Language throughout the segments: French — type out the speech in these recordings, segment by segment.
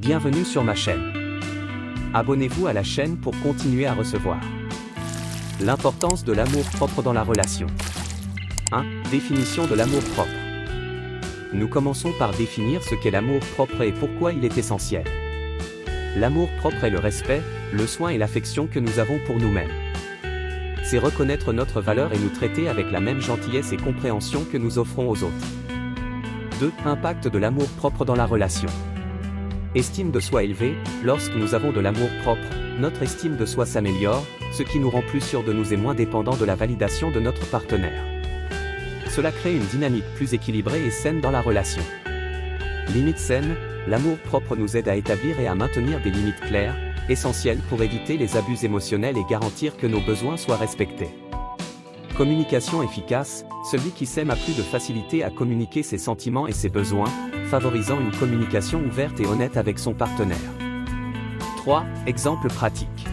Bienvenue sur ma chaîne. Abonnez-vous à la chaîne pour continuer à recevoir. L'importance de l'amour-propre dans la relation. 1. Définition de l'amour-propre. Nous commençons par définir ce qu'est l'amour-propre et pourquoi il est essentiel. L'amour-propre est le respect, le soin et l'affection que nous avons pour nous-mêmes. C'est reconnaître notre valeur et nous traiter avec la même gentillesse et compréhension que nous offrons aux autres. 2. Impact de l'amour-propre dans la relation. Estime de soi élevée. Lorsque nous avons de l'amour-propre, notre estime de soi s'améliore, ce qui nous rend plus sûrs de nous et moins dépendants de la validation de notre partenaire. Cela crée une dynamique plus équilibrée et saine dans la relation. Limites saines. L'amour-propre nous aide à établir et à maintenir des limites claires, essentielles pour éviter les abus émotionnels et garantir que nos besoins soient respectés. Communication efficace. Celui qui s'aime a plus de facilité à communiquer ses sentiments et ses besoins, favorisant une communication ouverte et honnête avec son partenaire. 3. Exemple pratique.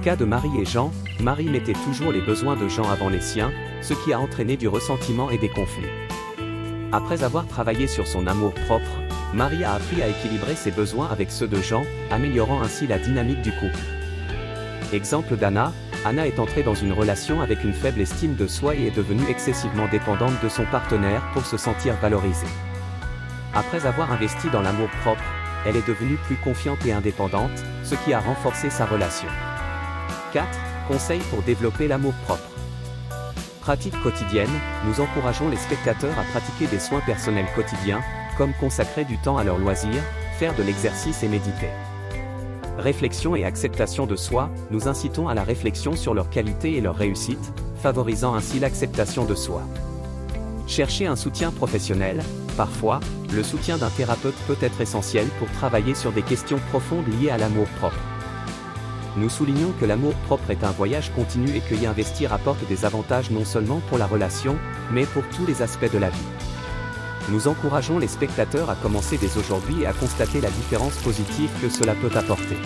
Cas de Marie et Jean. Marie mettait toujours les besoins de Jean avant les siens, ce qui a entraîné du ressentiment et des conflits. Après avoir travaillé sur son amour-propre, Marie a appris à équilibrer ses besoins avec ceux de Jean, améliorant ainsi la dynamique du couple. Exemple d'Anna. Anna est entrée dans une relation avec une faible estime de soi et est devenue excessivement dépendante de son partenaire pour se sentir valorisée. Après avoir investi dans l'amour-propre, elle est devenue plus confiante et indépendante, ce qui a renforcé sa relation. 4. Conseils pour développer l'amour-propre. Pratique quotidienne. Nous encourageons les spectateurs à pratiquer des soins personnels quotidiens, comme consacrer du temps à leurs loisirs, faire de l'exercice et méditer. Réflexion et acceptation de soi. Nous incitons à la réflexion sur leurs qualités et leurs réussites, favorisant ainsi l'acceptation de soi. Chercher un soutien professionnel. Parfois, le soutien d'un thérapeute peut être essentiel pour travailler sur des questions profondes liées à l'amour-propre. Nous soulignons que l'amour-propre est un voyage continu et que y investir apporte des avantages non seulement pour la relation, mais pour tous les aspects de la vie. Nous encourageons les spectateurs à commencer dès aujourd'hui et à constater la différence positive que cela peut apporter.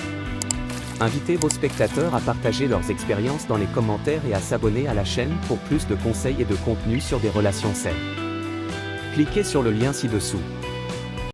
Invitez vos spectateurs à partager leurs expériences dans les commentaires et à s'abonner à la chaîne pour plus de conseils et de contenu sur des relations saines. Cliquez sur le lien ci-dessous.